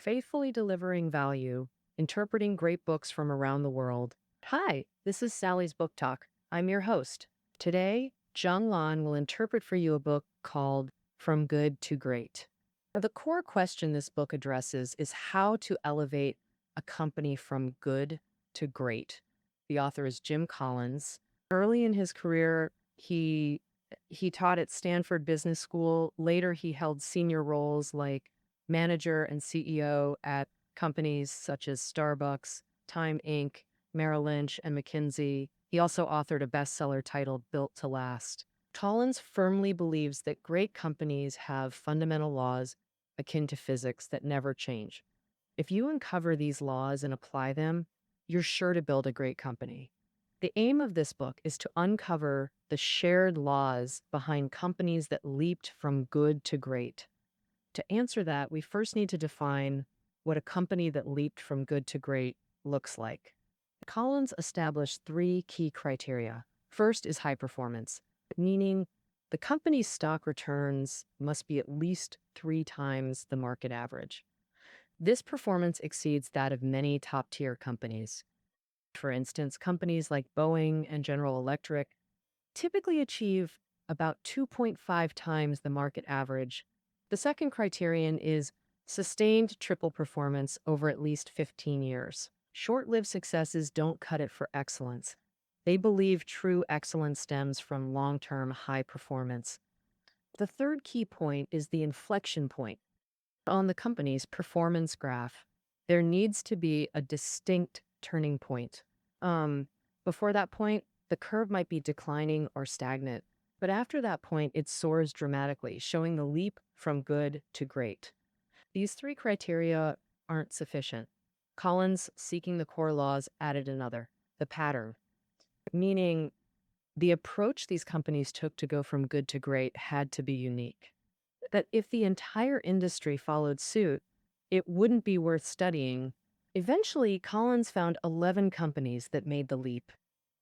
faithfully delivering value, interpreting great books from around the world. Hi, this is Sally's Book Talk. I'm your host. Today, Zhang Lan will interpret for you a book called From Good to Great. Now, the core question this book addresses is how to elevate a company from good to great. The author is Jim Collins. Early in his career, he taught at Stanford Business School. Later, he held senior roles like manager and CEO at companies such as Starbucks, Time Inc., Merrill Lynch, and McKinsey. He also authored a bestseller titled Built to Last. Collins firmly believes that great companies have fundamental laws akin to physics that never change. If you uncover these laws and apply them, you're sure to build a great company. The aim of this book is to uncover the shared laws behind companies that leaped from good to great. To answer that, we first need to define what a company that leaped from good to great looks like. Collins established three key criteria. First is high performance, meaning the company's stock returns must be at least 3 times the market average. This performance exceeds that of many top-tier companies. For instance, companies like Boeing and General Electric typically achieve about 2.5 times the market average. The second criterion is sustained triple performance over at least 15 years. Short-lived successes don't cut it for excellence. They believe true excellence stems from long-term high performance. The third key point is the inflection point. On the company's performance graph, there needs to be a distinct turning point. Before that point, the curve might be declining or stagnant, but after that point, it soars dramatically, showing the leap from good to great. These three criteria aren't sufficient. Collins, seeking the core laws, added another, the pattern, meaning the approach these companies took to go from good to great had to be unique. That if the entire industry followed suit, it wouldn't be worth studying. Eventually, Collins found 11 companies that made the leap,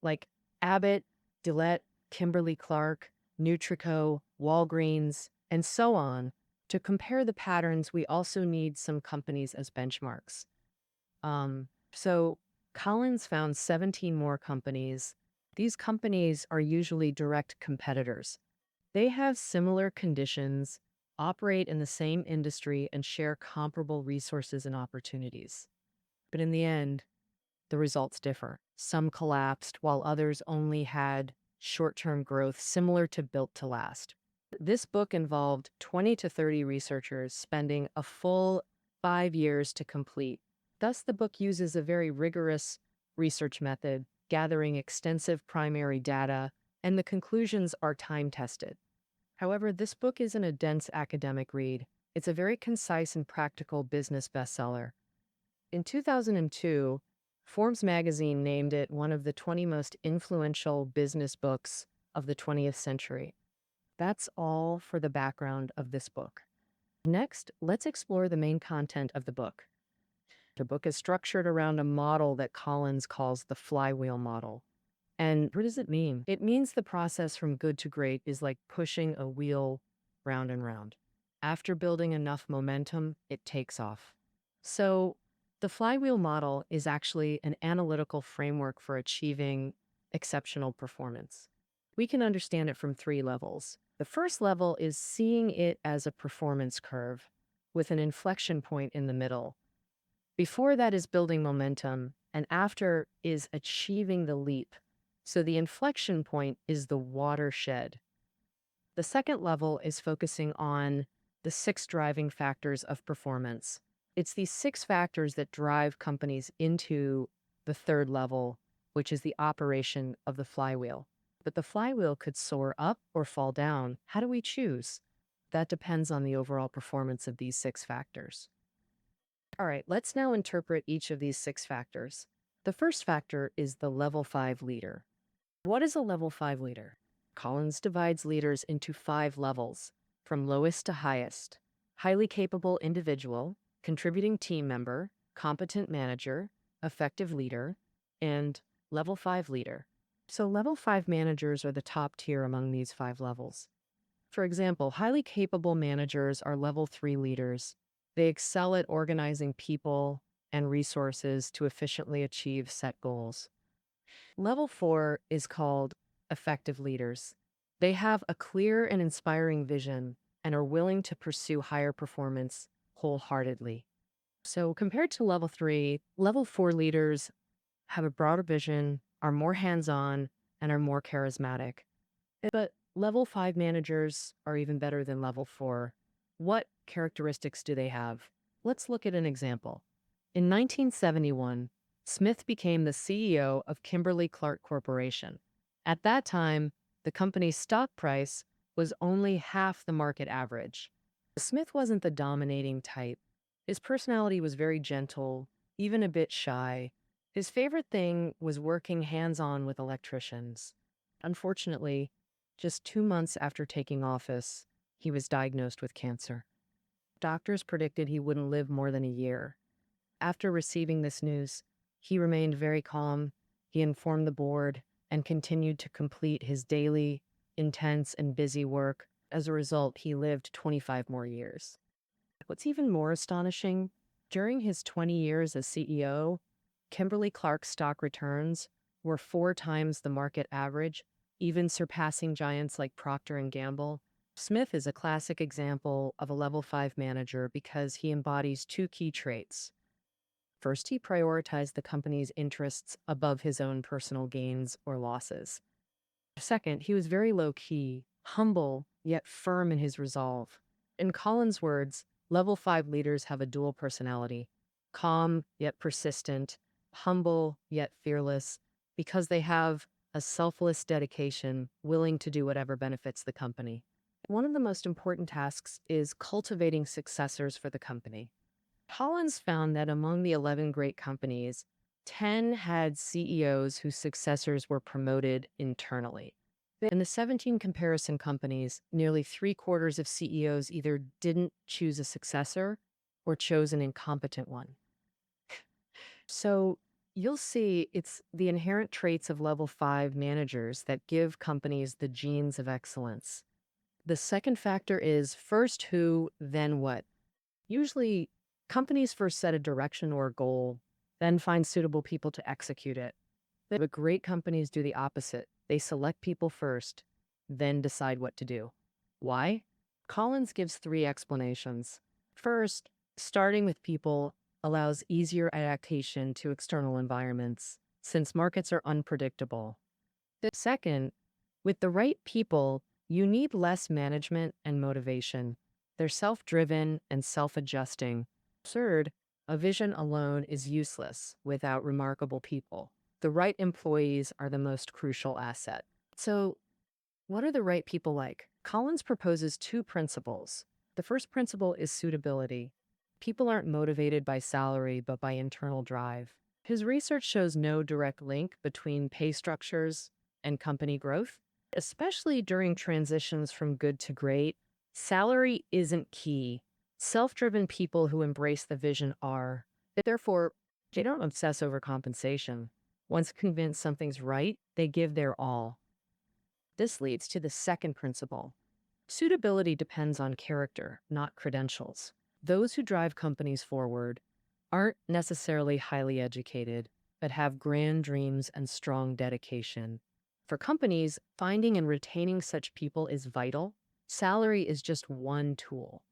like Abbott, Gillette, Kimberly-Clark, Nutrico, Walgreens, and so on. To compare the patterns, we also need some companies as benchmarks. So Collins found 17 more companies. These companies are usually direct competitors. They have similar conditions, operate in the same industry, and share comparable resources and opportunities. But in the end, the results differ. Some collapsed, while others only had short-term growth similar to Built to Last. This book involved 20 to 30 researchers spending a full 5 years to complete. Thus, the book uses a very rigorous research method, gathering extensive primary data, and the conclusions are time-tested. However, this book isn't a dense academic read. It's a very concise and practical business bestseller. In 2002, Forbes magazine named it one of the 20 most influential business books of the 20th century. That's all for the background of this book. Next, let's explore the main content of the book. The book is structured around a model that Collins calls the flywheel model. And what does it mean? It means the process from good to great is like pushing a wheel round and round. After building enough momentum, it takes off. So, the flywheel model is actually an analytical framework for achieving exceptional performance. We can understand it from 3 levels. The first level is seeing it as a performance curve with an inflection point in the middle. Before that is building momentum, and after is achieving the leap. So the inflection point is the watershed. The second level is focusing on the 6 driving factors of performance. It's these 6 factors that drive companies into the third level, which is the operation of the flywheel. But the flywheel could soar up or fall down. How do we choose? That depends on the overall performance of these 6 factors. All right, let's now interpret each of these 6 factors. The first factor is the level 5 leader. What is a level 5 leader? Collins divides leaders into 5 levels, from lowest to highest: highly capable individual, contributing team member, competent manager, effective leader, and level 5 leader. So level 5 managers are the top tier among these 5 levels. For example, highly capable managers are level 3 leaders. They excel at organizing people and resources to efficiently achieve set goals. Level 4 is called effective leaders. They have a clear and inspiring vision and are willing to pursue higher performance wholeheartedly. So, compared to level 3, level 4 leaders have a broader vision, are more hands on, and are more charismatic. But level 5 managers are even better than level 4. What characteristics do they have? Let's look at an example. In 1971, Smith became the CEO of Kimberly-Clark Corporation. At that time, the company's stock price was only half the market average. Smith wasn't the dominating type. His personality was very gentle, even a bit shy. His favorite thing was working hands-on with electricians. Unfortunately, just 2 months after taking office, he was diagnosed with cancer. Doctors predicted he wouldn't live more than a year. After receiving this news, he remained very calm. He informed the board and continued to complete his daily, intense, and busy work. As a result, he lived 25 more years. What's even more astonishing, during his 20 years as CEO, Kimberly-Clark's stock returns were 4 times the market average, even surpassing giants like Procter and Gamble. Smith is a classic example of a level 5 manager because he embodies two key traits. First, he prioritized the company's interests above his own personal gains or losses. Second, he was very low-key, humble, yet firm in his resolve. In Collins' words, level 5 leaders have a dual personality, calm yet persistent, humble yet fearless, because they have a selfless dedication, willing to do whatever benefits the company. One of the most important tasks is cultivating successors for the company. Collins found that among the 11 great companies, 10 had CEOs whose successors were promoted internally. In the 17 comparison companies, nearly 3/4 of CEOs either didn't choose a successor or chose an incompetent one. So you'll see it's the inherent traits of level 5 managers that give companies the genes of excellence. The second factor is first who, then what. Usually, companies first set a direction or a goal, then find suitable people to execute it. But great companies do the opposite. They select people first, then decide what to do. Why? Collins gives 3 explanations. First, starting with people allows easier adaptation to external environments, since markets are unpredictable. The second, with the right people, you need less management and motivation. They're self-driven and self-adjusting. Third, a vision alone is useless without remarkable people. The right employees are the most crucial asset. So, what are the right people like? Collins proposes 2 principles. The first principle is suitability. People aren't motivated by salary, but by internal drive. His research shows no direct link between pay structures and company growth, especially during transitions from good to great. Salary isn't key. Self-driven people who embrace the vision are. Therefore, they don't obsess over compensation. Once convinced something's right, they give their all. This leads to the second principle. Suitability depends on character, not credentials. Those who drive companies forward aren't necessarily highly educated, but have grand dreams and strong dedication. For companies, finding and retaining such people is vital. Salary is just one tool.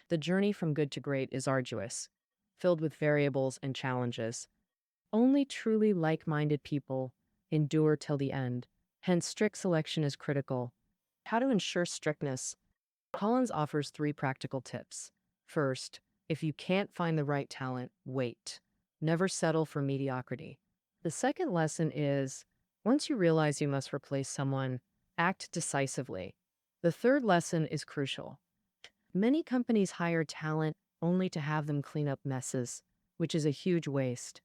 The journey from good to great is arduous, filled with variables and challenges. Only truly like-minded people endure till the end. Hence, strict selection is critical. How to ensure strictness? Collins offers 3 practical tips. First, if you can't find the right talent, wait. Never settle for mediocrity. The second lesson is, once you realize you must replace someone, act decisively. The third lesson is crucial. Many companies hire talent only to have them clean up messes, which is a huge waste.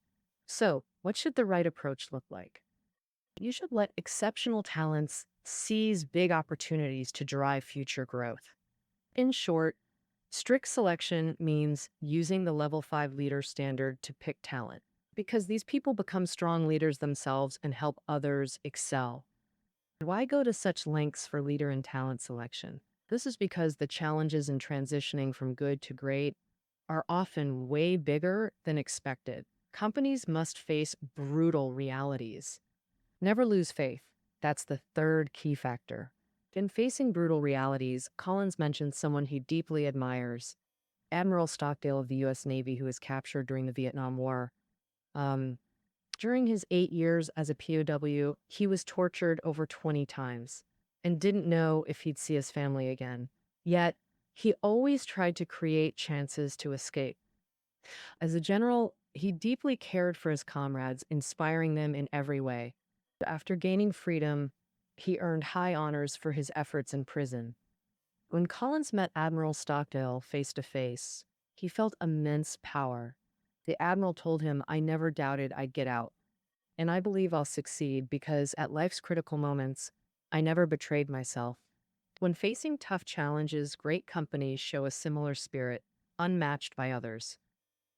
So, what should the right approach look like? You should let exceptional talents seize big opportunities to drive future growth. In short, strict selection means using the level 5 leader standard to pick talent, because these people become strong leaders themselves and help others excel. Why go to such lengths for leader and talent selection? This is because the challenges in transitioning from good to great are often way bigger than expected. Companies must face brutal realities. Never lose faith. That's the third key factor. In facing brutal realities, Collins mentions someone he deeply admires, Admiral Stockdale of the U.S. Navy, who was captured during the Vietnam War. Um, During his 8 years as a POW, he was tortured over 20 times and didn't know if he'd see his family again. Yet, he always tried to create chances to escape. As a general, he deeply cared for his comrades, inspiring them in every way. After gaining freedom, he earned high honors for his efforts in prison. When Collins met Admiral Stockdale face to face, he felt immense power. The Admiral told him, "I never doubted I'd get out, and I believe I'll succeed because at life's critical moments, I never betrayed myself." When facing tough challenges, great companies show a similar spirit, unmatched by others.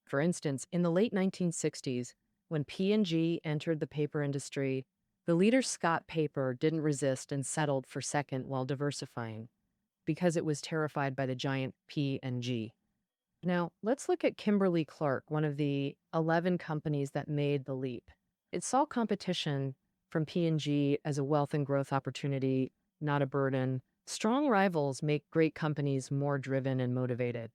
For instance, in the late 1960s, when P&G entered the paper industry, the leader Scott Paper didn't resist and settled for second while diversifying, because it was terrified by the giant P&G. Now, let's look at Kimberly-Clark, one of the 11 companies that made the leap. It saw competition from P&G as a wealth and growth opportunity, not a burden. Strong rivals make great companies more driven and motivated.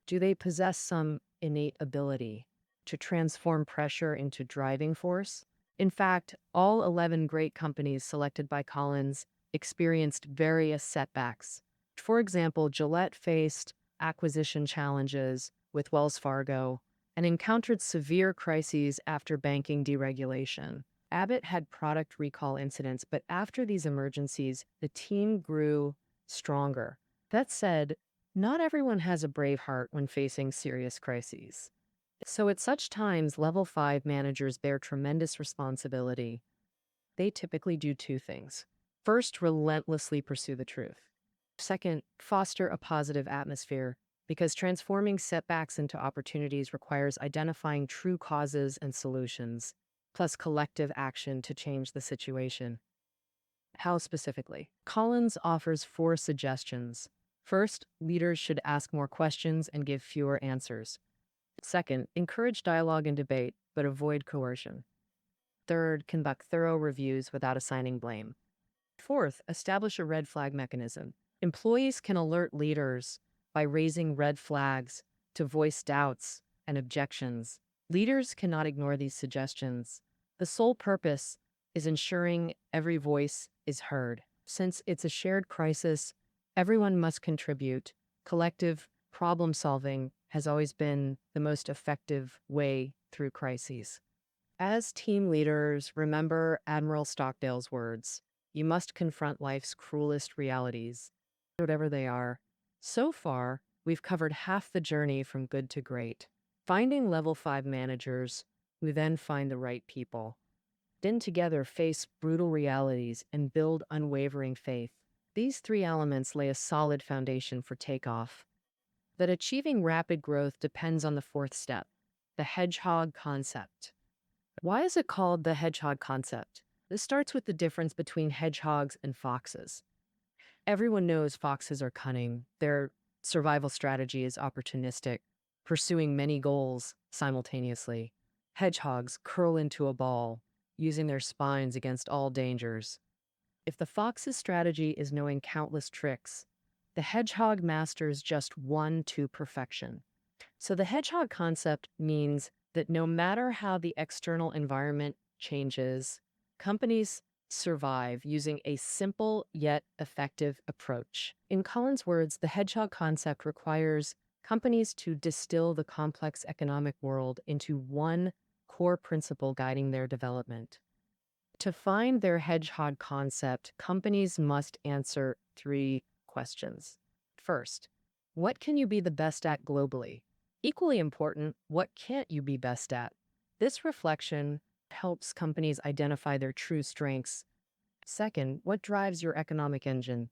Do they possess some innate ability to transform pressure into driving force? In fact, all 11 great companies selected by Collins experienced various setbacks. For example, Gillette faced acquisition challenges with Wells Fargo and encountered severe crises after banking deregulation. Abbott had product recall incidents, but after these emergencies, the team grew stronger. That said, not everyone has a brave heart when facing serious crises. So at such times, level 5 managers bear tremendous responsibility. They typically do two things. First, relentlessly pursue the truth. Second, foster a positive atmosphere, because transforming setbacks into opportunities requires identifying true causes and solutions, plus collective action to change the situation. How specifically? Collins offers 4 suggestions. First, leaders should ask more questions and give fewer answers. Second, encourage dialogue and debate, but avoid coercion. Third, conduct thorough reviews without assigning blame. Fourth, establish a red flag mechanism. Employees can alert leaders by raising red flags to voice doubts and objections. Leaders cannot ignore these suggestions. The sole purpose is ensuring every voice is heard. Since it's a shared crisis, everyone must contribute. Collective problem solving has always been the most effective way through crises. As team leaders, remember Admiral Stockdale's words. You must confront life's cruelest realities, whatever they are. So far, we've covered half the journey from good to great. Finding level 5 managers who then find the right people. Then together face brutal realities and build unwavering faith. These 3 elements lay a solid foundation for takeoff. But achieving rapid growth depends on the 4th step, the hedgehog concept. Why is it called the hedgehog concept? This starts with the difference between hedgehogs and foxes. Everyone knows foxes are cunning. Their survival strategy is opportunistic, pursuing many goals simultaneously. Hedgehogs curl into a ball, using their spines against all dangers. If the fox's strategy is knowing countless tricks, the hedgehog masters just one to perfection. So the hedgehog concept means that no matter how the external environment changes, companies survive using a simple yet effective approach. In Collins' words, the hedgehog concept requires companies to distill the complex economic world into one core principle guiding their development. To find their hedgehog concept, companies must answer 3 questions. First, what can you be the best at globally? Equally important, what can't you be best at? This reflection helps companies identify their true strengths. Second, what drives your economic engine?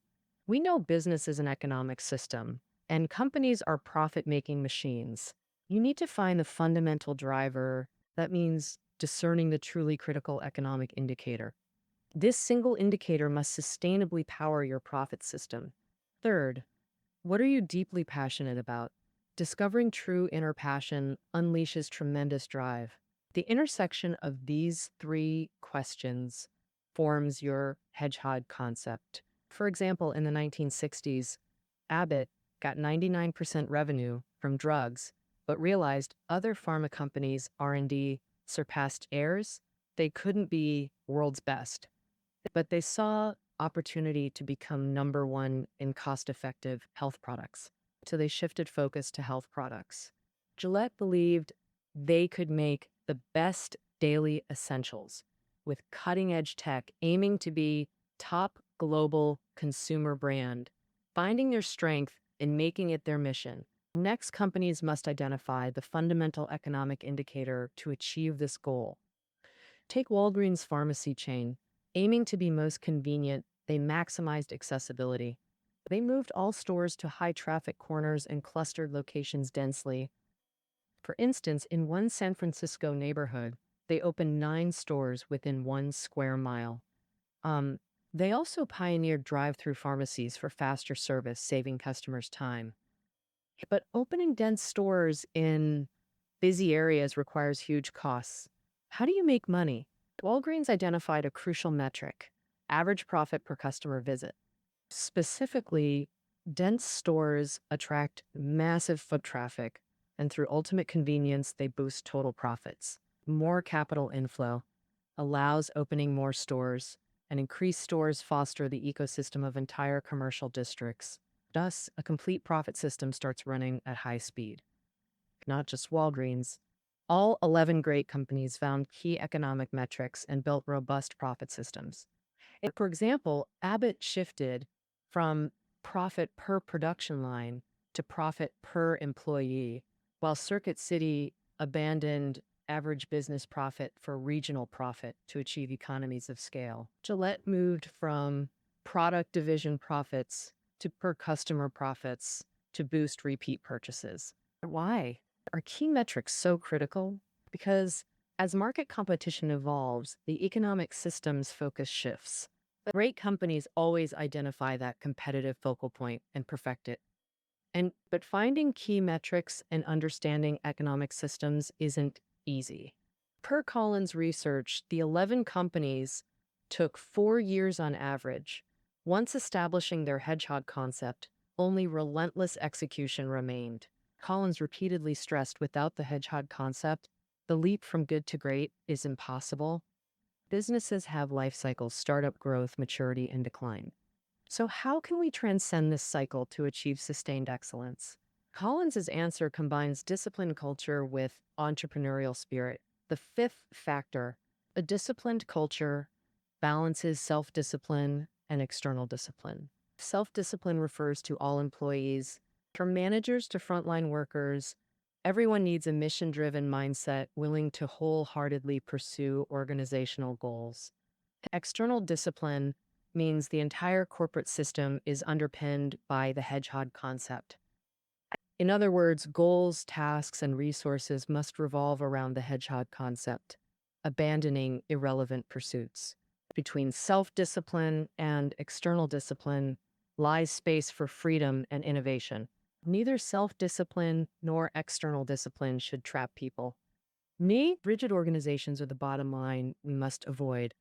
We know business is an economic system, and companies are profit-making machines. You need to find the fundamental driver. That means discerning the truly critical economic indicator. This single indicator must sustainably power your profit system. Third, what are you deeply passionate about? Discovering true inner passion unleashes tremendous drive. The intersection of these three questions forms your hedgehog concept. For example, in the 1960s, Abbott got 99% revenue from drugs, but realized other pharma companies' R&D surpassed theirs. They couldn't be world's best, but they saw opportunity to become number one in cost-effective health products. So they shifted focus to health products. Gillette believed they could make the best daily essentials with cutting-edge tech, aiming to be top global consumer brand, finding their strength and making it their mission. Next, companies must identify the fundamental economic indicator to achieve this goal. Take Walgreens pharmacy chain. Aiming to be most convenient, they maximized accessibility. They moved all stores to high-traffic corners and clustered locations densely. For instance, in one San Francisco neighborhood, they opened 9 stores within 1 square mile. They also pioneered drive-through pharmacies for faster service, saving customers time. But opening dense stores in busy areas requires huge costs. How do you make money? Walgreens identified a crucial metric: average profit per customer visit. Specifically, dense stores attract massive foot traffic, and through ultimate convenience, they boost total profits. More capital inflow allows opening more stores, and increased stores foster the ecosystem of entire commercial districts. Thus, a complete profit system starts running at high speed. Not just Walgreens. All 11 great companies found key economic metrics and built robust profit systems. For example, Abbott shifted from profit per production line to profit per employee, while Circuit City abandoned average business profit for regional profit to achieve economies of scale. Gillette moved from product division profits to per customer profits to boost repeat purchases. Why are key metrics so critical? Because as market competition evolves, the economic system's focus shifts. Great companies always identify that competitive focal point and perfect it. But finding key metrics and understanding economic systems isn't easy. Per Collins research, the 11 companies took 4 years on average. Once establishing their hedgehog concept, only relentless execution remained. Collins repeatedly stressed without the hedgehog concept, the leap from good to great is impossible. Businesses have life cycles: startup, growth, maturity, and decline. So how can we transcend this cycle to achieve sustained excellence? Collins's answer combines disciplined culture with entrepreneurial spirit. The fifth factor: a disciplined culture balances self-discipline and external discipline. Self-discipline refers to all employees, from managers to frontline workers. Everyone needs a mission-driven mindset, willing to wholeheartedly pursue organizational goals. External discipline means the entire corporate system is underpinned by the hedgehog concept. In other words, goals, tasks, and resources must revolve around the hedgehog concept, abandoning irrelevant pursuits. Between self-discipline and external discipline lies space for freedom and innovation. Neither self-discipline nor external discipline should trap people. Rigid organizations are the bottom line we must avoid.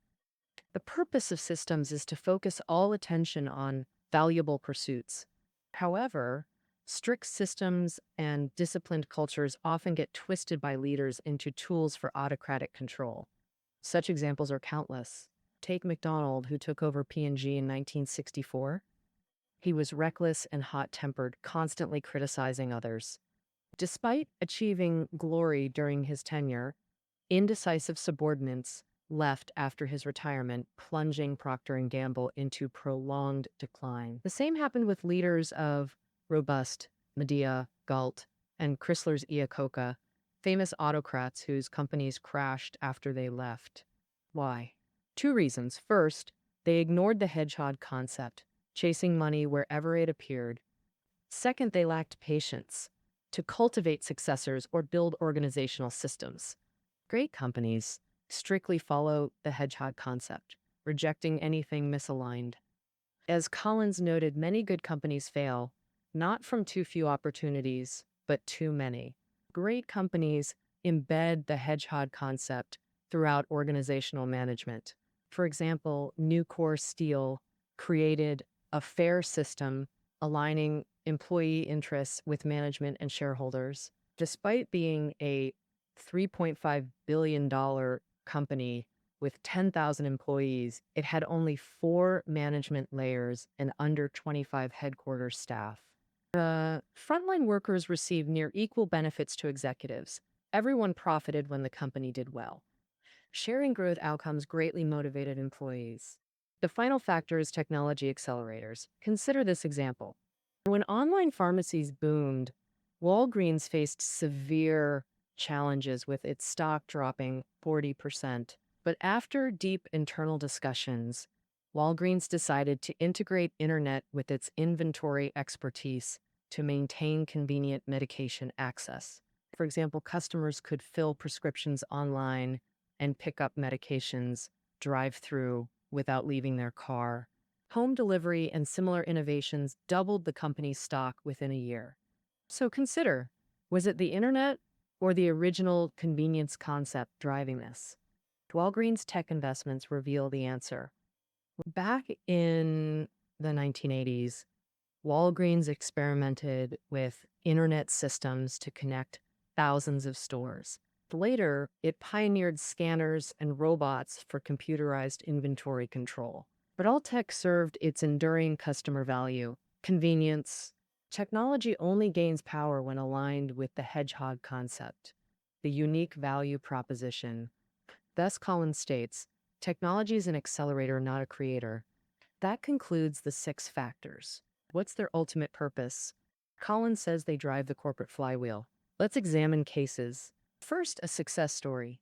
The purpose of systems is to focus all attention on valuable pursuits. However, strict systems and disciplined cultures often get twisted by leaders into tools for autocratic control. Such examples are countless. Take McDonald, who took over P&G in 1964. He was reckless and hot-tempered, constantly criticizing others. Despite achieving glory during his tenure, indecisive subordinates left after his retirement, plunging Procter & Gamble into prolonged decline. The same happened with leaders of Robust, Medea, Galt, and Chrysler's Iacocca, famous autocrats whose companies crashed after they left. Why? 2 reasons. First, they ignored the hedgehog concept, chasing money wherever it appeared. Second, they lacked patience to cultivate successors or build organizational systems. Great companies strictly follow the hedgehog concept, rejecting anything misaligned. As Collins noted, many good companies fail, not from too few opportunities, but too many. Great companies embed the hedgehog concept throughout organizational management. For example, Nucor Steel created a fair system aligning employee interests with management and shareholders. Despite being a $3.5 billion company with 10,000 employees, it had only 4 management layers and under 25 headquarters staff. Frontline workers received near equal benefits to executives. Everyone profited when the company did well. Sharing growth outcomes greatly motivated employees. The final factor is technology accelerators. Consider this example. When online pharmacies boomed, Walgreens faced severe challenges with its stock dropping 40%. But after deep internal discussions, Walgreens decided to integrate internet with its inventory expertise to maintain convenient medication access. For example, customers could fill prescriptions online and pick up medications drive-through without leaving their car. Home delivery and similar innovations doubled the company's stock within a year. So consider, was it the internet or the original convenience concept driving this? Walgreens' tech investments reveal the answer. Back in the 1980s, Walgreens experimented with internet systems to connect thousands of stores. Later, it pioneered scanners and robots for computerized inventory control. But all tech served its enduring customer value, convenience. Technology only gains power when aligned with the hedgehog concept, the unique value proposition. Thus, Collins states, technology is an accelerator, not a creator. That concludes the 6 factors. What's their ultimate purpose? Collins says they drive the corporate flywheel. Let's examine cases. First, a success story.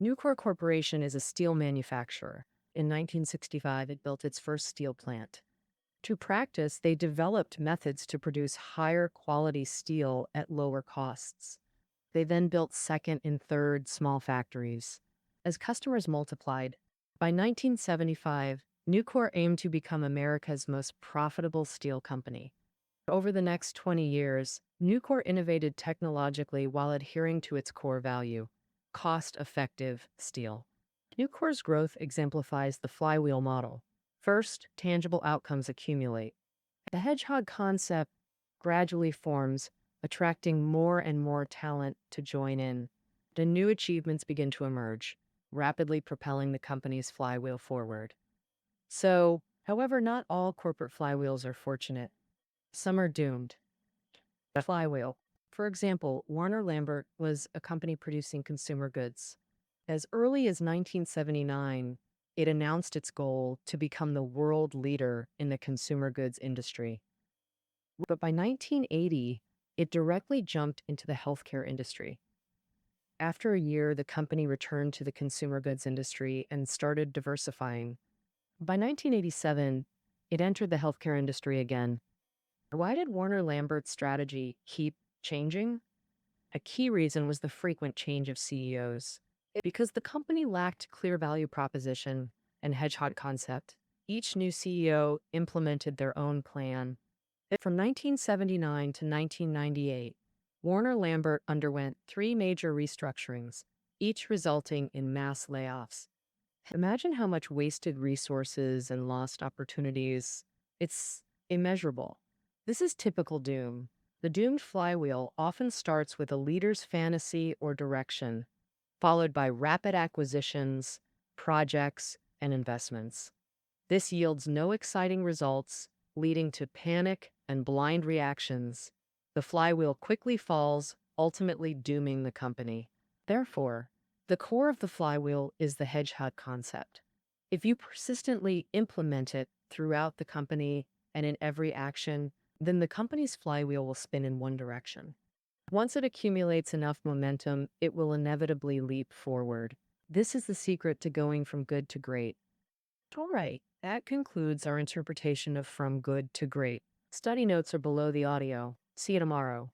Nucor Corporation is a steel manufacturer. In 1965, it built its first steel plant. To practice, they developed methods to produce higher quality steel at lower costs. They then built second and third small factories. As customers multiplied, by 1975, Nucor aimed to become America's most profitable steel company. Over the next 20 years, Nucor innovated technologically while adhering to its core value, cost-effective steel. Nucor's growth exemplifies the flywheel model. First, tangible outcomes accumulate. The hedgehog concept gradually forms, attracting more and more talent to join in. The new achievements begin to emerge, rapidly propelling the company's flywheel forward. So, however, not all corporate flywheels are fortunate. Some are doomed. The flywheel. For example, Warner Lambert was a company producing consumer goods. As early as 1979, it announced its goal to become the world leader in the consumer goods industry. But by 1980, it directly jumped into the healthcare industry. After a year, the company returned to the consumer goods industry and started diversifying. By 1987, it entered the healthcare industry again. Why did Warner Lambert's strategy keep changing? A key reason was the frequent change of CEOs. Because the company lacked clear value proposition and hedgehog concept, each new CEO implemented their own plan. From 1979 to 1998, Warner Lambert underwent 3 major restructurings, each resulting in mass layoffs. Imagine how much wasted resources and lost opportunities. It's immeasurable. This is typical doom. The doomed flywheel often starts with a leader's fantasy or direction, followed by rapid acquisitions, projects, and investments. This yields no exciting results, leading to panic and blind reactions. The flywheel quickly falls, ultimately dooming the company. Therefore, the core of the flywheel is the hedgehog concept. If you persistently implement it throughout the company and in every action, then the company's flywheel will spin in one direction. Once it accumulates enough momentum, it will inevitably leap forward. This is the secret to going from good to great. All right, that concludes our interpretation of From Good to Great. Study notes are below the audio. See you tomorrow.